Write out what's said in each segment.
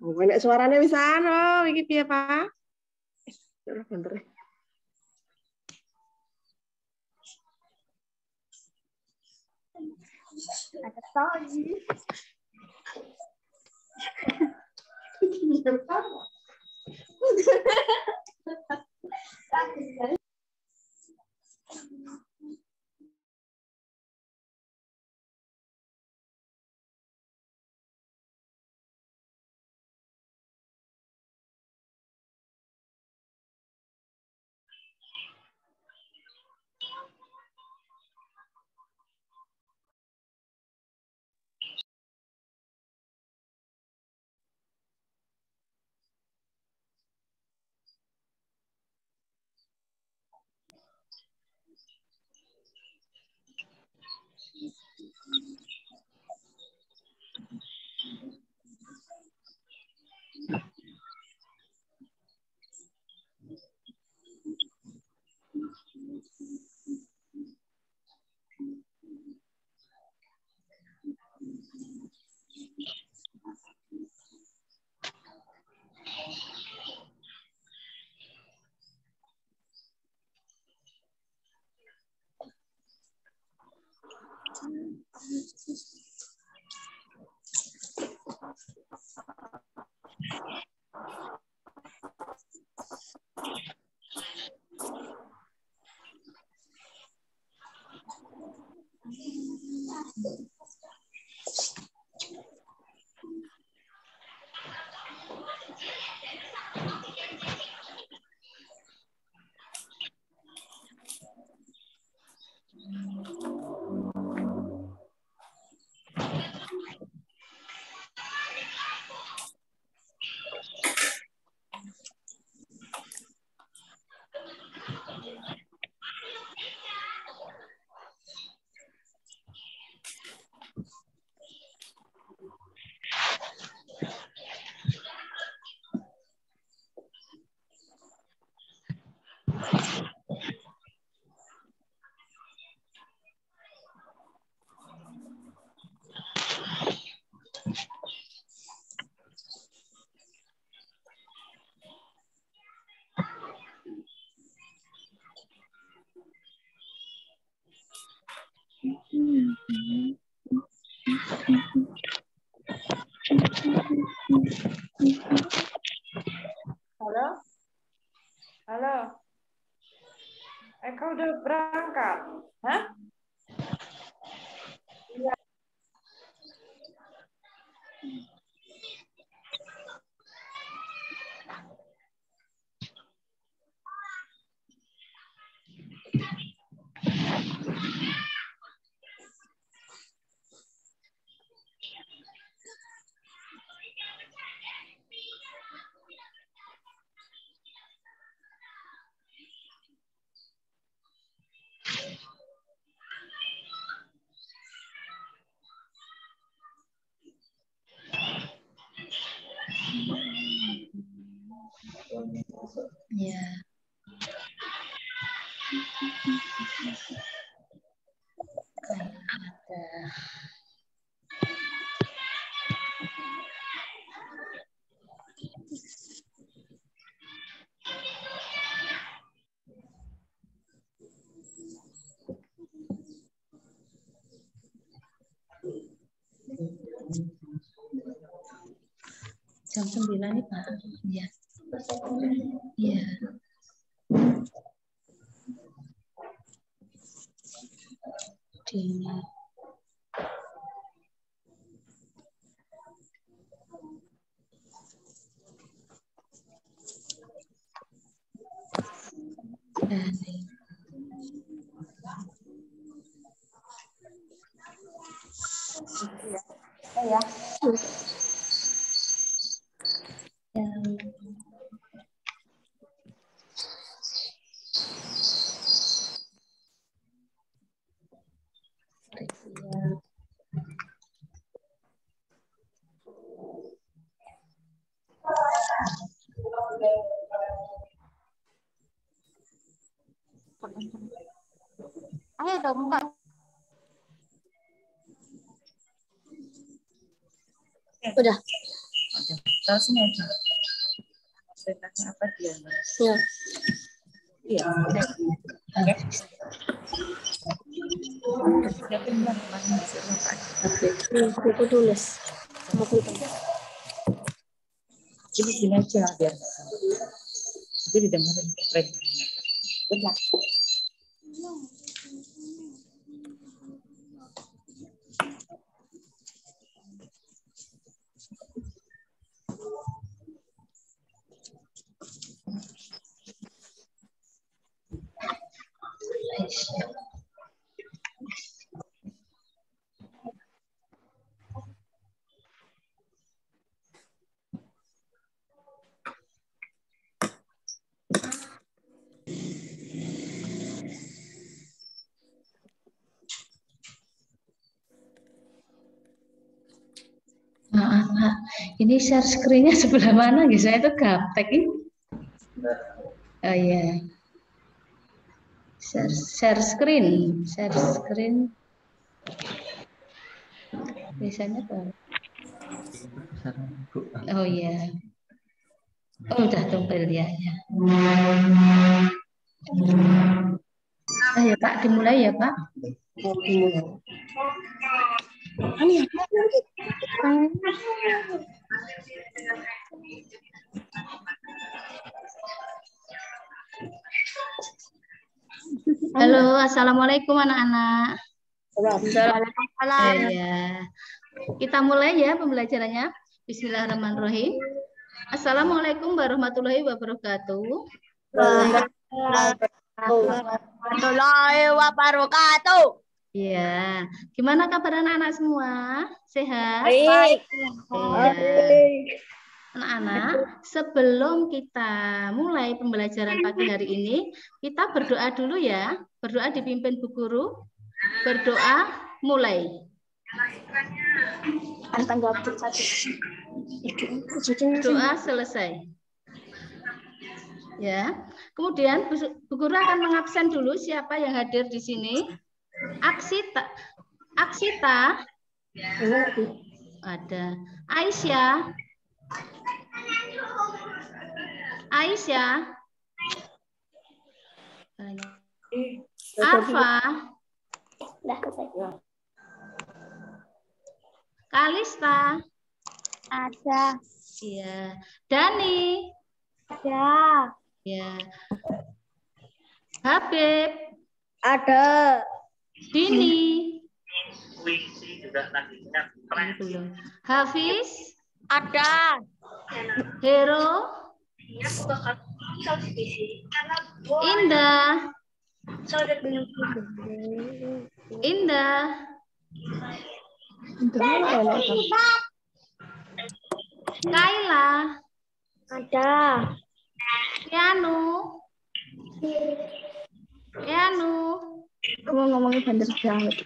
Banyak suaranya bisa ano, iki piye, Pak? Ya bener. Ada tadi. Halo? Halo? Eka udah berangkat? Hah? Iya. Ya. Kan ada. Jam 9 nih, Pak. Iya. Iya. Di Ya. Ayo dong, Kak. Udah. Terus ini aja. Ceritanya apa dia? Ya. Iya. Oke. Siapin teman-teman hasilnya Pak. Aku tulis. Aku Jadi gini aja biar jadi didengarin. Udah. Maaf, ini share screen-nya sebelah mana gitu? Saya itu gaptek ini. Oh iya. Share screen. Biasanya tuh. Oh iya. Oh udah tumpel ya. Ya Pak, dimulai ya Pak. Halo, assalamualaikum anak-anak. Waalaikumsalam. Ya, kita mulai ya pembelajarannya. Bismillahirrahmanirrahim. Assalamualaikum warahmatullahi wabarakatuh. Warahmatullahi wabarakatuh. Ya, gimana kabar anak-anak semua? Sehat? Baik. Iya. Anak-anak, sebelum kita mulai pembelajaran pagi hari ini, kita berdoa dulu ya. Berdoa dipimpin Bu Guru. Berdoa mulai. Doa selesai. Ya. Kemudian Bu Guru akan mengabsen dulu siapa yang hadir di sini. Aksita. Ada. Aisyah. Arfa. Kalista. Ada. Iya. Dani. Ada. Ya. Habib. Ada. Dini. Hafiz. Ada. Hero. Indah. Kaila. Ada. Keanu. Kamu ngomongin bener banget.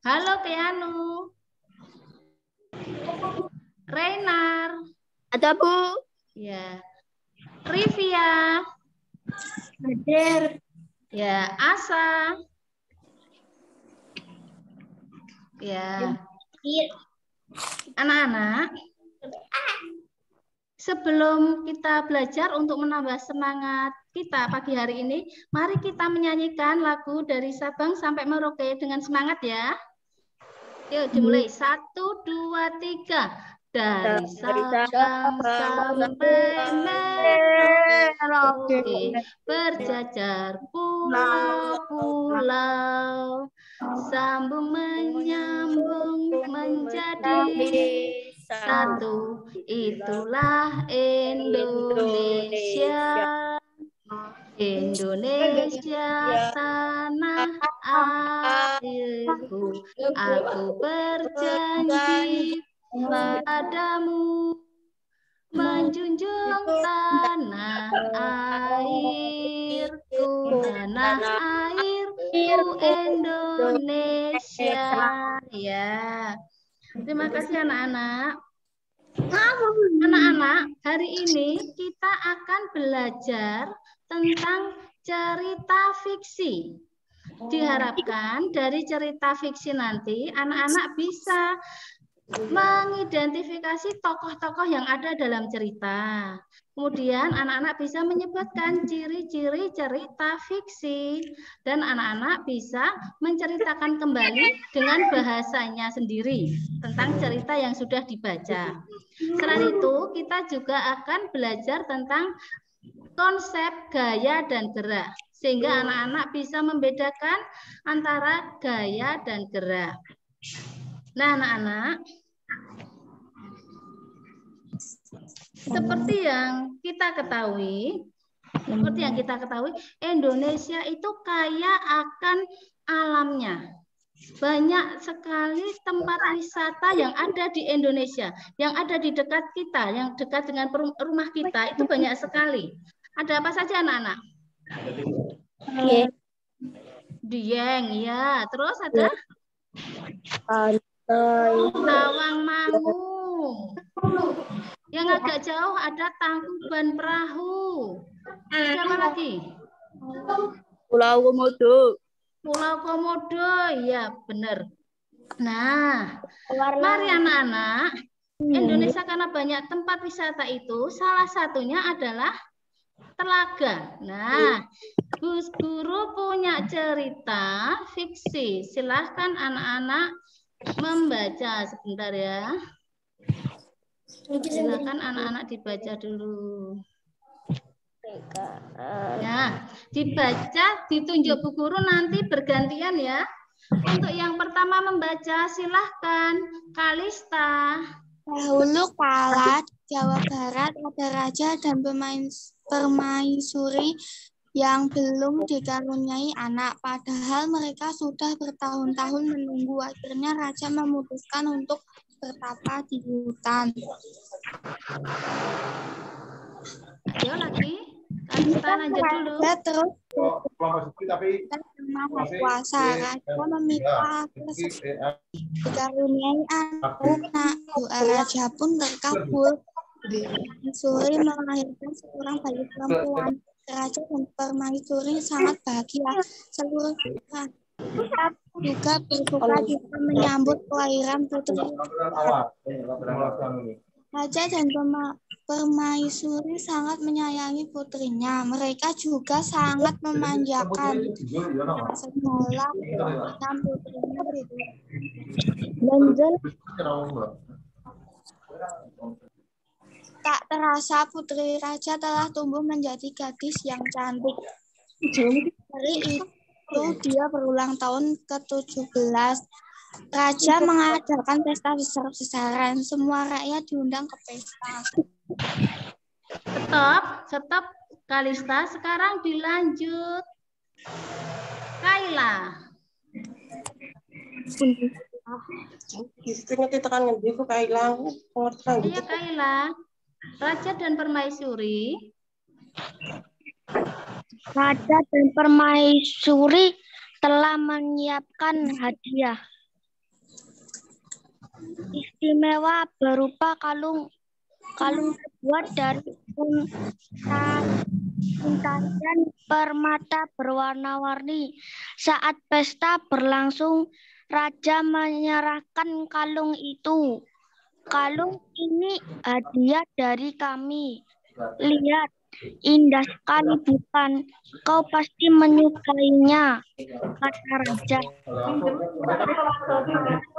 Halo Keanu. Reinar. Ada Bu. Ya. Rivia. Hadir. Ya, Asa. Ya. Anak-anak, sebelum kita belajar untuk menambah semangat kita pagi hari ini, mari kita menyanyikan lagu dari Sabang sampai Merauke dengan semangat ya. Yuk dimulai. 1, 2, 3. Dari Sabang sampai Merauke, berjajar pulau-pulau, sambung menyambung menjadi satu. Itulah Indonesia. Indonesia tanah airku, aku berjanji padamu menjunjung tanah airku, tanah airku Indonesia. Ya, terima kasih anak-anak. Anak-anak, hari ini kita akan belajar tentang cerita fiksi. Diharapkan dari cerita fiksi nanti anak-anak bisa mengidentifikasi tokoh-tokoh yang ada dalam cerita. Kemudian anak-anak bisa menyebutkan ciri-ciri cerita fiksi dan anak-anak bisa menceritakan kembali dengan bahasanya sendiri tentang cerita yang sudah dibaca. Selain itu, kita juga akan belajar tentang konsep gaya dan gerak sehingga anak-anak bisa membedakan antara gaya dan gerak. Nah, anak-anak, seperti yang kita ketahui, Indonesia itu kaya akan alamnya. Banyak sekali tempat wisata yang ada di Indonesia, yang ada di dekat kita, yang dekat dengan rumah kita, itu banyak sekali. Ada apa saja anak-anak? Dieng, ya. Terus ada? Tawangmangu. Yang agak jauh ada Tangkuban Perahu. Ada apa lagi? Pulau Komodo. Pulau Komodo, ya benar. Nah, mari anak-anak, Indonesia karena banyak tempat wisata itu, salah satunya adalah telaga. Nah, Gus Guru punya cerita fiksi. Silahkan anak-anak membaca sebentar ya. Silakan anak-anak dibaca dulu. Ya, dibaca, ditunjuk Bu Guru nanti bergantian ya. Untuk yang pertama membaca silahkan Kalista. Dahulu kala di Jawa Barat ada raja dan permaisuri yang belum dikaruniai anak. Padahal mereka sudah bertahun-tahun menunggu. Akhirnya raja memutuskan untuk bertapa di hutan. Ayo lagi, Kalista lanjut dulu. Raja terus Maha Kuasa. Raja meminta dikaruniai anak. Doa raja pun terkabul. Permaisuri melahirkan seorang bayi perempuan. Raja dan permaisuri sangat bahagia. Seluruh rakyat juga bersuka cita menyambut kelahiran putri. Raja dan permaisuri sangat menyayangi putrinya. Mereka juga sangat memanjakan segala keinginan putrinya. Tak terasa putri raja telah tumbuh menjadi gadis yang cantik. Dari itu dia berulang tahun ke-17. Raja mengadakan pesta besar-besaran. Semua rakyat diundang ke pesta. Stop Kalista. Sekarang dilanjut Kaila. Iya Kaila. Raja dan permaisuri. Raja dan permaisuri telah menyiapkan hadiah istimewa berupa kalung terbuat dari untayan permata berwarna-warni. Saat pesta berlangsung, raja menyerahkan kalung itu. Kalung ini hadiah dari kami. Lihat, Indah sekali bukan? Kau pasti menyukainya, kata raja.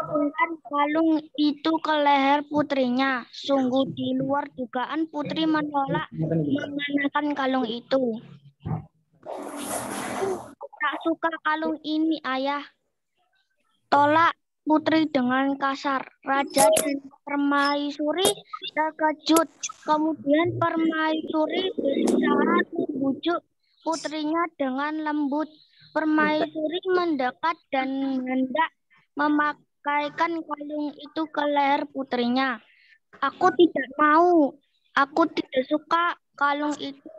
Menggantung kalung itu ke leher putrinya. Sungguh di luar dugaan putri menolak mengenakan kalung itu. Tak suka kalung ini, ayah. Tolak putri dengan kasar. Raja dan Permaisuri terkejut. Kemudian Permaisuri berusaha membujuk putrinya dengan lembut. Permaisuri mendekat dan hendak memakaikan kalung itu ke leher putrinya. Aku tidak mau. Aku tidak suka kalung itu.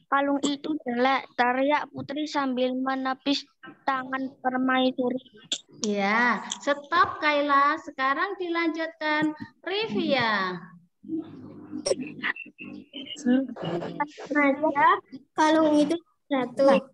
Kalung itu jelek, teriak putri sambil menepis tangan Permaisuri. Ya, stop Kayla. Sekarang dilanjutkan Rivia. Raja, kalung itu jatuh.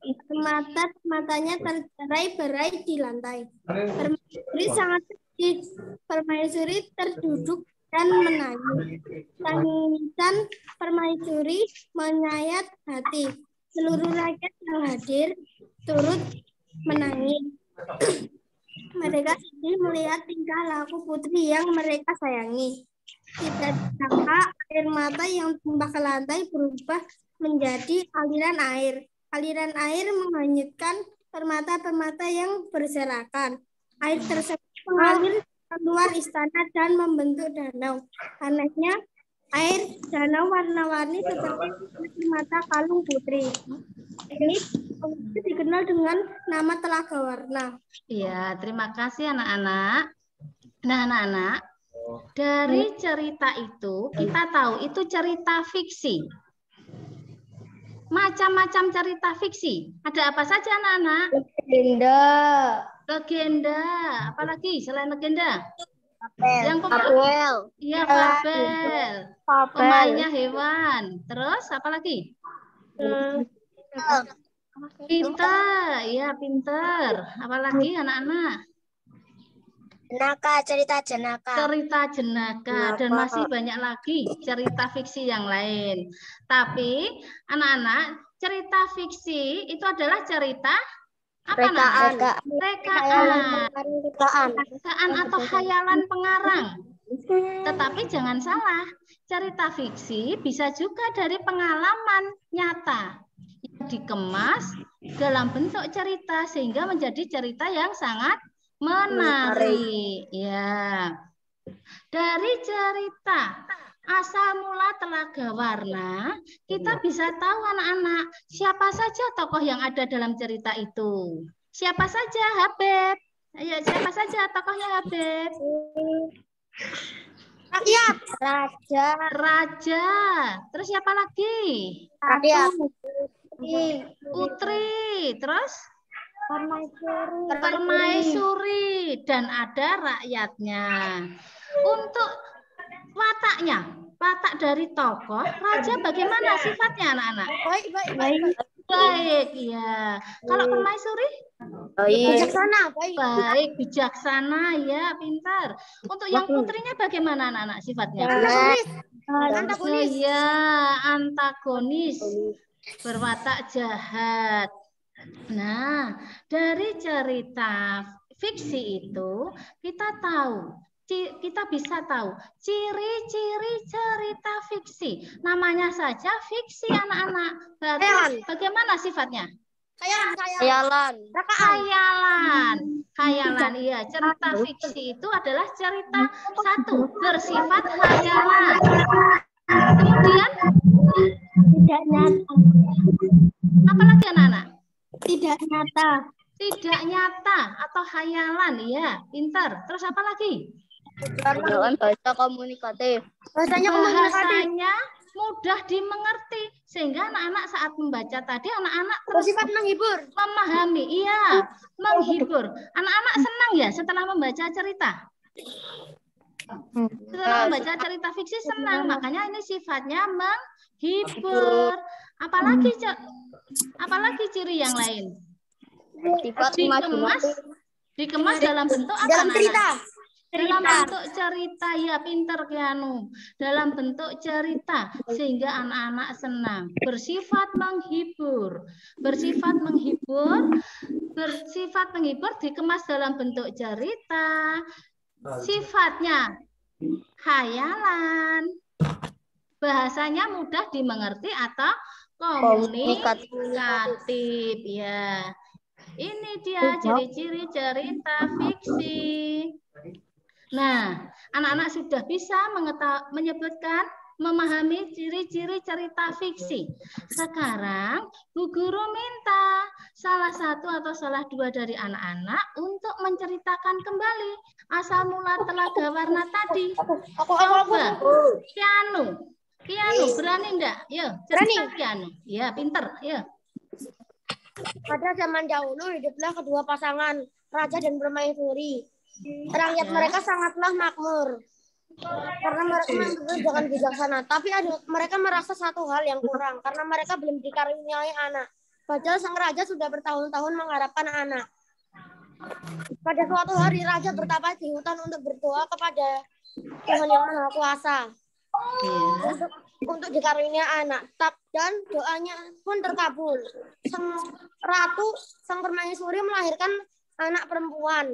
Matanya tercerai-berai di lantai. Permaisuri sangat sedih. Permaisuri terduduk dan menangis. Tangisan Permaisuri menyayat hati. Seluruh rakyat yang hadir turut menangis. Mereka sedih melihat tingkah laku putri yang mereka sayangi. Tidak disangka air mata yang tumpah ke lantai berubah menjadi aliran air. Aliran air menghanyutkan permata-permata yang berserakan. Air tersebut mengalir keluar istana dan membentuk danau. Anehnya, air danau warna-warni seperti mata kalung putri. Ini dikenal dengan nama Telaga Warna. Ya, terima kasih anak-anak. Nah, anak-anak, dari cerita itu kita tahu itu cerita fiksi. Macam-macam cerita fiksi. Ada apa saja anak-anak? Legenda. Apalagi selain legenda? Yang Fabel. Iya, fabel. Pemainnya hewan. Terus apa lagi? Pinter. Iya, pinter. Apalagi anak-anak? Cerita jenaka. Cerita jenaka dan masih banyak lagi cerita fiksi yang lain. Tapi anak-anak, cerita fiksi itu adalah cerita apa nak? Rekaan atau khayalan pengarang. Tetapi jangan salah, cerita fiksi bisa juga dari pengalaman nyata yang dikemas dalam bentuk cerita sehingga menjadi cerita yang sangat menarik. Ya. Dari cerita asal mula Telaga Warna, kita bisa tahu anak-anak siapa saja tokoh yang ada dalam cerita itu. Siapa saja, Habib? Ayo, siapa saja tokohnya, Habib? Rakyat. Raja. Terus siapa lagi? Rakyat. Putri. Terus? Permaisuri. Dan ada rakyatnya. Untuk watak dari tokoh, raja bagaimana sifatnya anak-anak? Baik, ya. Kalau permaisuri? Baik, bijaksana, ya, pintar. Untuk yang putrinya bagaimana anak-anak sifatnya? Antagonis. Ya, antagonis. Berwatak jahat. Nah, dari cerita fiksi itu kita bisa tahu ciri-ciri cerita fiksi. Namanya saja fiksi anak-anak. Berarti bagaimana sifatnya? Khayalan. Iya, cerita fiksi itu adalah cerita satu bersifat khayalan. Kemudian Tidak nyata. apalagi anak-anak? Tidak nyata. Tidak nyata atau khayalan, ya, pintar. Terus apa lagi? Bahasa komunikatif. Bahasanya mudah dimengerti sehingga anak-anak saat membaca tadi anak-anak Bersifat menghibur. memahami. Iya, menghibur. Anak-anak senang ya setelah membaca cerita. Setelah membaca cerita fiksi senang, makanya ini sifatnya menghibur. Apalagi ciri yang lain? Dikemas dalam bentuk apa? Dalam cerita. Dalam bentuk cerita, ya pinter Kianu. Dalam bentuk cerita sehingga anak-anak senang. Bersifat menghibur. Bersifat menghibur dikemas dalam bentuk cerita. Sifatnya khayalan. Bahasanya mudah dimengerti atau komunikatif ya. Ini dia ciri-ciri cerita fiksi. Nah, anak-anak sudah bisa menyebutkan, memahami ciri-ciri cerita fiksi. Sekarang, Bu Guru minta salah satu atau salah dua dari anak-anak untuk menceritakan kembali asal mula Telaga Warna tadi. Coba, Kianu, berani enggak? Yuk, cerita Kianu. Ya, pinter. Yuk. Pada zaman dahulu hiduplah kedua pasangan, raja dan permaisuri. Rakyat mereka sangatlah makmur karena mereka dengan bijaksana. Tapi mereka merasa satu hal yang kurang karena mereka belum dikaruniai anak. Padahal sang raja sudah bertahun-tahun mengharapkan anak. Pada suatu hari raja bertapa di hutan untuk berdoa kepada Tuhan Yang Maha Kuasa untuk dikaruniai anak. Dan doanya pun terkabul. Sang permaisuri melahirkan anak perempuan.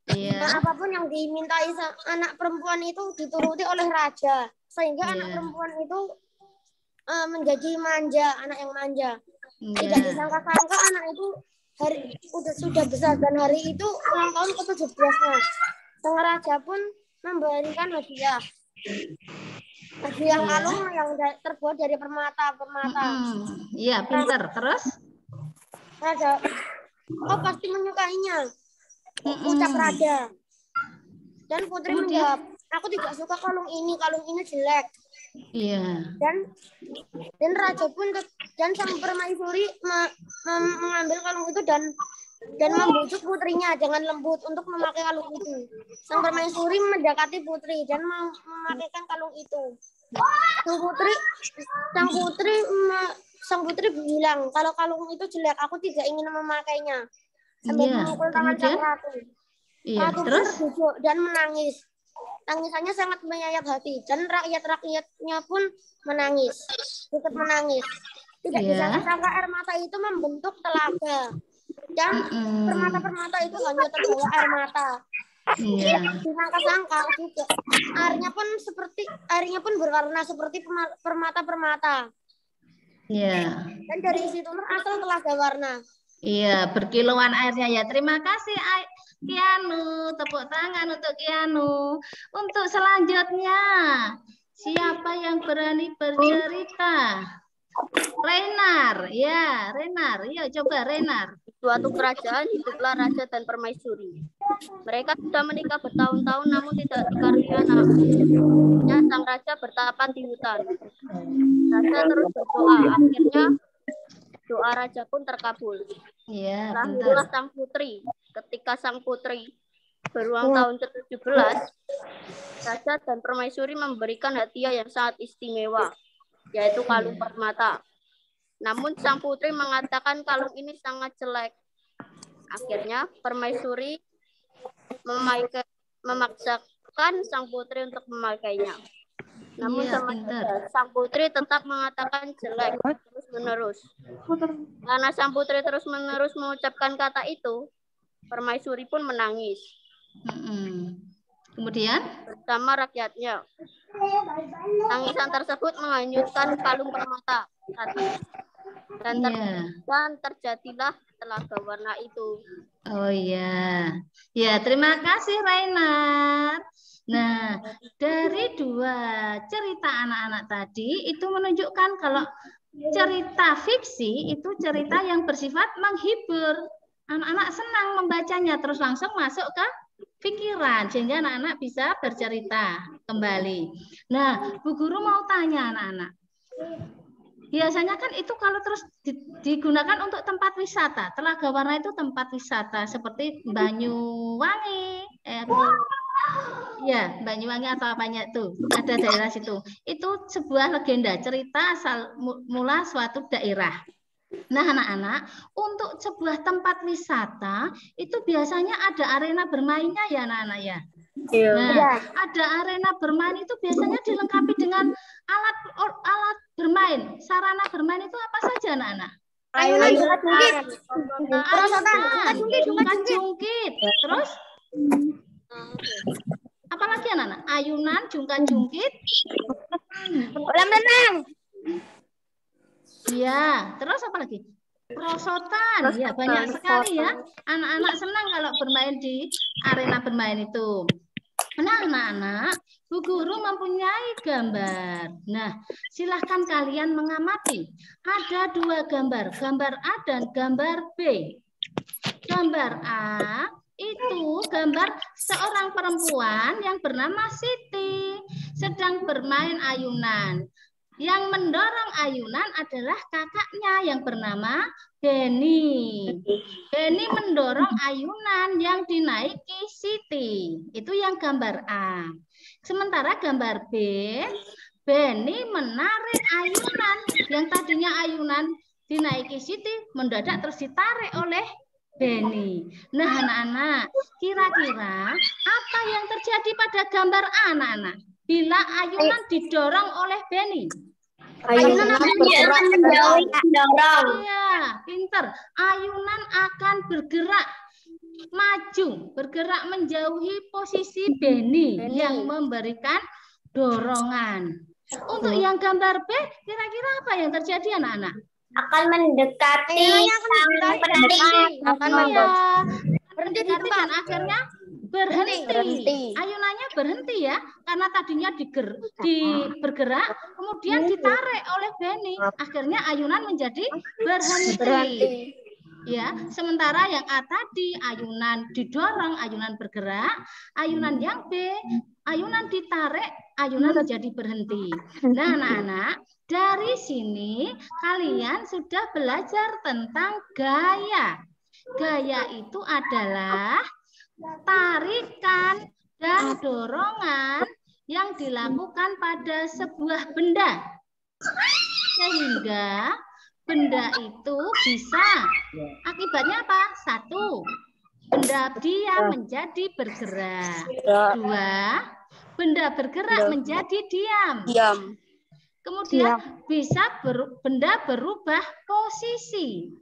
Nah, apapun yang dimintai anak perempuan itu dituruti oleh raja, sehingga anak perempuan itu menjadi manja, anak yang manja. Tidak disangka-sangka anak itu sudah besar dan hari itu ulang tahun ke-17-nya. Sang raja pun memberikan hadiah. Hadiah kalung yang terbuat dari permata-permata. Iya, pintar. Terus? Raja, kau pasti menyukainya. Ucap raja. Dan putri menjawab, aku tidak suka kalung ini jelek. Iya. Dan raja pun dan sang permaisuri mengambil kalung itu dan membujuk putrinya dengan lembut untuk memakai kalung itu. Sang permaisuri mendekati putri dan memakaikan kalung itu. Sang putri bilang, kalau kalung itu jelek, aku tidak ingin memakainya. Sambil memukul tangan sang ratu. Ratu pun terbujuk dan menangis. Tangisannya sangat menyayat hati dan rakyat-rakyatnya pun menangis. Ikut menangis. Tidak disangka air mata itu membentuk telaga. Dan permata-permata itu hanya terbawa air mata. Disangka-sangka juga. Airnya pun berwarna seperti permata-permata. Dan dari situlah asal Telaga Warna. Iya, berkilauan airnya ya. Terima kasih Kianu, tepuk tangan untuk Kianu. Untuk selanjutnya, siapa yang berani bercerita? Renar, ya Renar. Yuk coba Renar. Suatu kerajaan hiduplah raja dan permaisuri. Mereka sudah menikah bertahun-tahun namun tidak dikaruniai anak. Ya, sang raja bertapa di hutan. Raja terus berdoa. Akhirnya doa raja pun terkabul. Iya, lahirlah sang putri. Ketika sang putri berulang tahun ke-17, raja dan permaisuri memberikan hadiah yang sangat istimewa, yaitu kalung permata. Namun sang putri mengatakan kalung ini sangat jelek. Akhirnya permaisuri memaksakan sang putri untuk memakainya. Namun sang putri tetap mengatakan jelek terus-menerus. Karena sang putri terus-menerus mengucapkan kata itu, permaisuri pun menangis. Kemudian bersama rakyatnya. Tangisan tersebut menghanyutkan kalung permata dan terjadilah Telaga Warna itu. Oh iya. Ya, terima kasih Rainar. Nah, dari dua cerita anak-anak tadi itu menunjukkan kalau cerita fiksi itu cerita yang bersifat menghibur. Anak-anak senang membacanya terus langsung masuk ke pikiran sehingga anak-anak bisa bercerita kembali. Nah, Bu Guru mau tanya anak-anak. Biasanya kan itu kalau terus digunakan untuk tempat wisata. Telaga Warna itu tempat wisata seperti Banyuwangi. Ya, Banyuwangi atau apanya itu. Ada daerah situ. Itu sebuah legenda cerita asal mula suatu daerah. Nah, anak-anak, untuk sebuah tempat wisata itu biasanya ada arena bermainnya ya, anak-anak ya. Nah, ada arena bermain itu biasanya dilengkapi dengan alat bermain. Sarana bermain itu apa saja, anak-anak? Ayunan, jungkat-jungkit. Terus apa lagi, anak-anak? Ayunan, jungkat-jungkit. kolam renang. Ya, terus apa lagi? Perosotan. Ya, banyak sekali ya. Anak-anak senang kalau bermain di arena bermain itu. Nah, anak-anak, Bu Guru mempunyai gambar. Nah, silahkan kalian mengamati. Ada 2 gambar, gambar A dan gambar B. Gambar A itu gambar seorang perempuan yang bernama Siti sedang bermain ayunan. Yang mendorong ayunan adalah kakaknya yang bernama Beni. Beni mendorong ayunan yang dinaiki Siti. Itu yang gambar A. Sementara gambar B, Beni menarik ayunan. Yang tadinya ayunan dinaiki Siti, mendadak terus ditarik oleh Beni. Nah, anak-anak, kira-kira apa yang terjadi pada gambar A, anak-anak? Bila ayunan didorong oleh Beni. Ayunan akan menjauhi mendorong. Iya, pinter. Ayunan akan bergerak maju, bergerak menjauhi posisi Beni yang memberikan dorongan. Untuk yang gambar B, kira-kira apa yang terjadi, anak-anak? Akan mendekati sang berhenti. Mendekati dan akhirnya berhenti. Ayunannya berhenti ya, karena tadinya bergerak, kemudian ditarik oleh Beni. Akhirnya ayunan menjadi berhenti. Ya, sementara yang A tadi ayunan didorong, ayunan bergerak, ayunan yang B ayunan ditarik, ayunan menjadi berhenti. Nah, anak-anak, dari sini kalian sudah belajar tentang gaya. Gaya itu adalah tarikan dan dorongan yang dilakukan pada sebuah benda. Sehingga benda itu bisa, akibatnya apa? 1, benda diam menjadi bergerak. 2, benda bergerak menjadi diam. Kemudian bisa benda berubah posisi.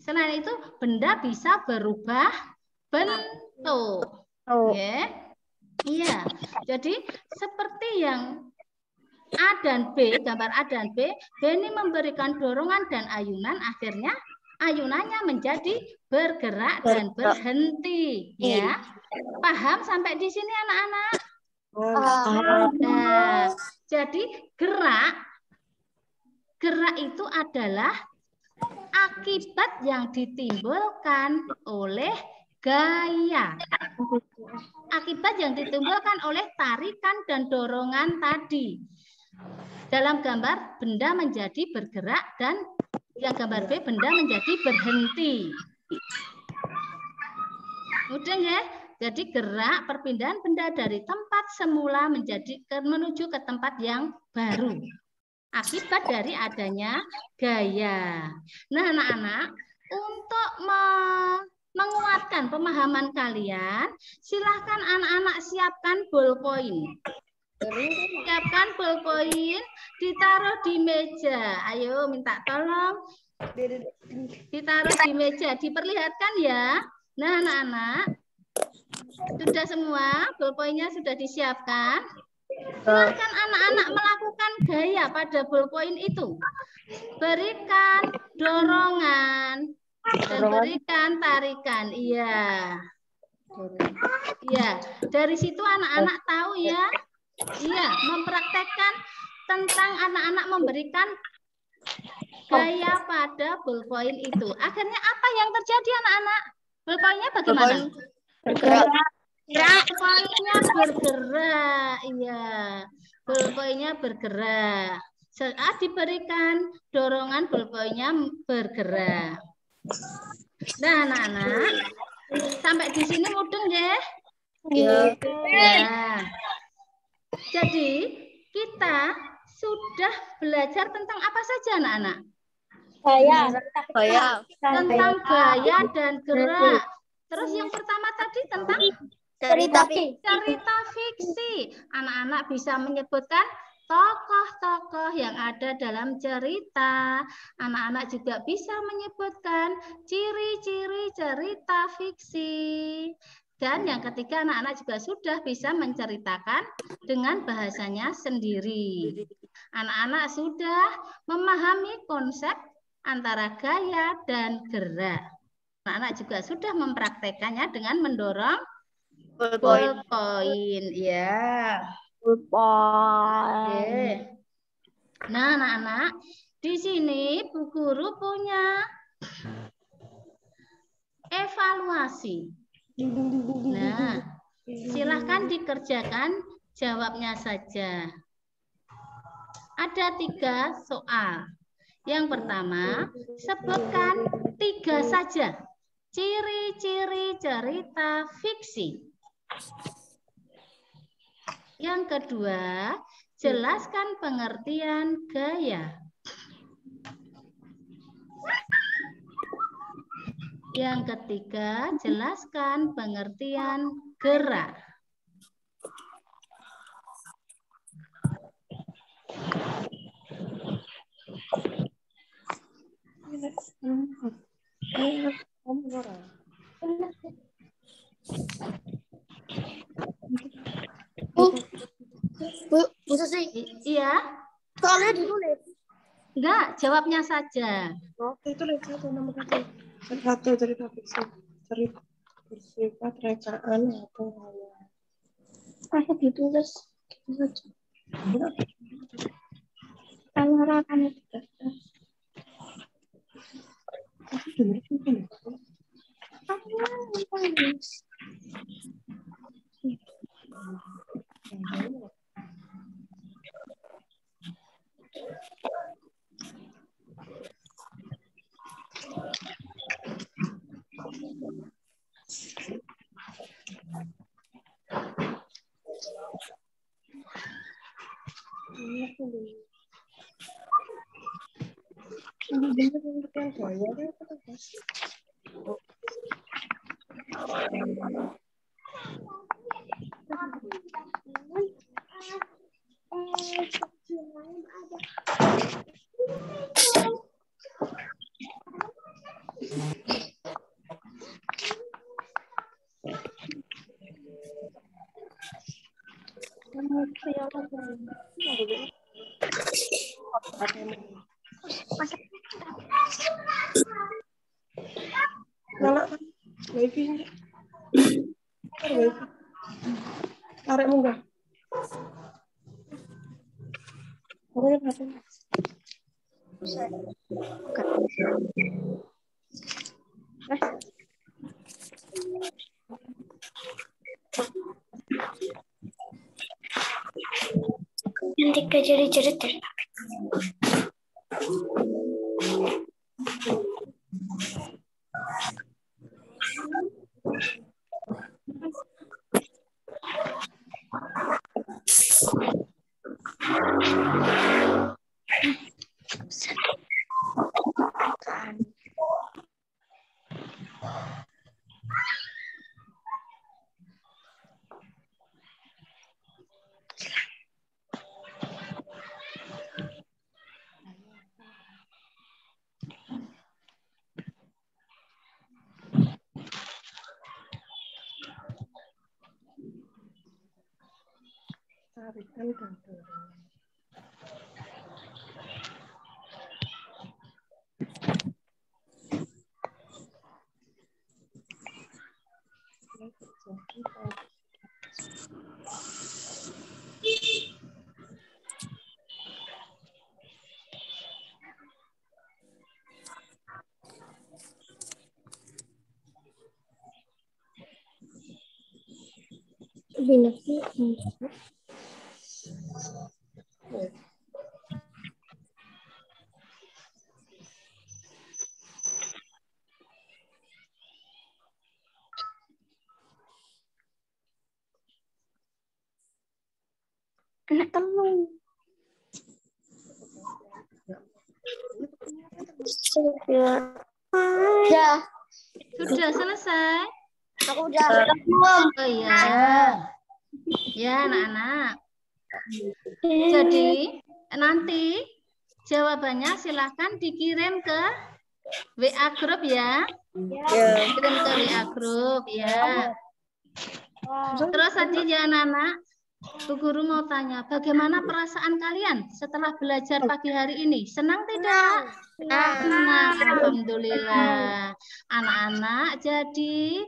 Selain itu, benda bisa berubah bentuk. Iya. Jadi seperti yang A dan B, gambar A dan B, Beni memberikan dorongan dan ayunan, akhirnya ayunannya menjadi bergerak dan berhenti. Ya, paham sampai di sini anak-anak? Nah, jadi gerak itu adalah akibat yang ditimbulkan oleh gaya. Akibat yang ditimbulkan oleh tarikan dan dorongan tadi. Dalam gambar, benda menjadi bergerak dan yang gambar B, benda menjadi berhenti. Mudah ya? Jadi gerak perpindahan benda dari tempat semula menuju ke tempat yang baru. Akibat dari adanya gaya. Nah, anak-anak, untuk menguatkan pemahaman kalian, silahkan anak-anak siapkan ballpoint. Siapkan ballpoint, ditaruh di meja. Ayo, minta tolong. Ditaruh di meja, diperlihatkan ya. Nah, anak-anak, sudah semua ballpointnya sudah disiapkan. Silakan anak-anak melakukan gaya pada ballpoint itu. Berikan dorongan dan berikan tarikan. Iya. Iya, dari situ anak-anak tahu ya. Iya, mempraktekkan tentang anak-anak memberikan gaya pada ballpoint itu. Akhirnya apa yang terjadi anak-anak? Ballpointnya bagaimana? Ballpointnya bergerak, iya. Ballpointnya bergerak. Saat diberikan dorongan, ballpointnya bergerak. Nah, anak-anak, sampai di sini mudeng ya? Ya. Jadi kita sudah belajar tentang apa saja, anak-anak? Gaya. Gaya. Tentang gaya dan gerak. Terus yang pertama tadi tentang Cerita cerita fiksi. Anak-anak bisa menyebutkan tokoh-tokoh yang ada dalam cerita. Anak-anak juga bisa menyebutkan ciri-ciri cerita fiksi. Dan yang ketiga, anak-anak juga sudah bisa menceritakan dengan bahasanya sendiri. Anak-anak sudah memahami konsep antara gaya dan gerak. Anak-anak juga sudah mempraktekannya dengan mendorong poin. Ya. Oke. Nah, anak-anak, di sini Bu Guru punya evaluasi. Nah, silahkan dikerjakan, jawabnya saja. Ada 3 soal. Yang pertama, sebutkan 3 saja ciri-ciri cerita fiksi. Yang kedua, jelaskan pengertian gaya. Yang ketiga, jelaskan pengertian gerak. Bu Susi, Iya? soalnya ditulis. Enggak, jawabnya saja. Itu satu nomor satu cerita fiksi cerita bersifat rekaan atau hanya masa ditulis gitu saja. Antara kan itu tarik munggah. Nanti jadi-jadi. Tarikan dan dorong. Anak telur. Ya, Sudah selesai? aku udah. Oh iya. Ya, anak-anak. Jadi, nanti jawabannya silahkan dikirim ke WA grup ya. Kirim ke WA grup ya. Terus tadi ya anak-anak, Bu Guru mau tanya, bagaimana perasaan kalian setelah belajar pagi hari ini? Senang tidak? Senang, alhamdulillah. Anak-anak jadi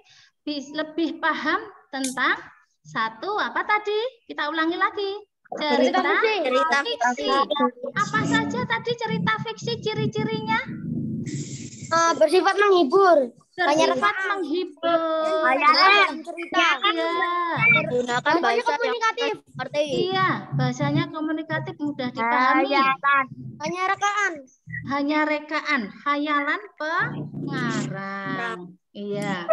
lebih paham tentang satu apa tadi? Kita ulangi lagi. Cerita fiksi. Apa saja tadi cerita fiksi ciri-cirinya? Bersifat menghibur. Bersifat menghibur. Cerita. Gunakan bahasa yang seperti. Iya, bahasanya komunikatif, mudah dipahami. Hanya rekaan. Hanya rekaan, hayalan pengarang. Iya.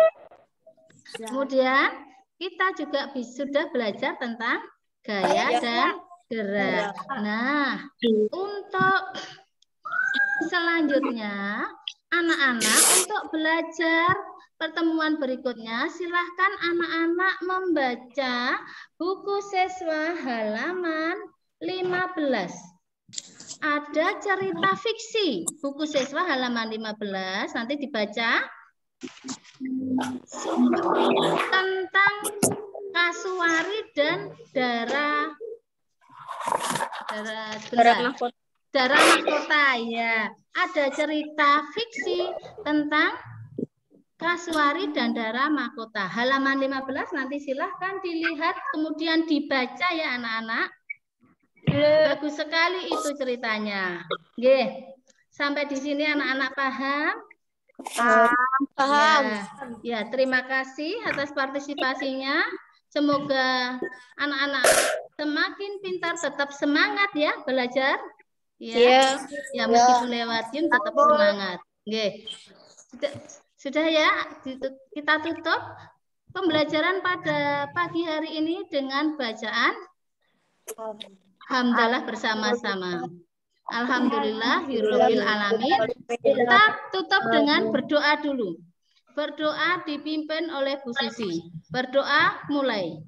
Kemudian kita juga sudah belajar tentang gaya dan gerak. Nah, untuk selanjutnya anak-anak untuk belajar pertemuan berikutnya silahkan anak-anak membaca buku siswa halaman 15. Ada cerita fiksi buku siswa halaman 15 nanti dibaca tentang kasuari dan darah mahkota ya. Ada cerita fiksi tentang kasuari dan darah mahkota. Halaman 15 nanti silahkan dilihat kemudian dibaca ya anak-anak. Bagus sekali itu ceritanya. Nggih. Sampai di sini anak-anak paham? Paham. Ya, terima kasih atas partisipasinya. Semoga anak-anak semakin pintar, tetap semangat ya belajar. Ya, ya meskipun lewat Zoom tetap semangat. Oke. Sudah ya, kita tutup pembelajaran pada pagi hari ini dengan bacaan hamdalah bersama-sama. Alhamdulillahirabbil alamin. Kita tutup dengan berdoa dulu. Berdoa dipimpin oleh Bu Susi. Berdoa mulai.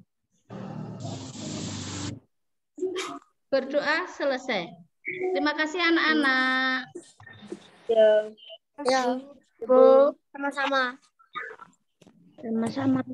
Berdoa selesai. Terima kasih anak-anak. Ya, Bu. Sama-sama. Sama-sama.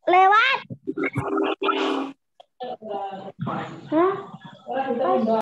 Lewat. Hah?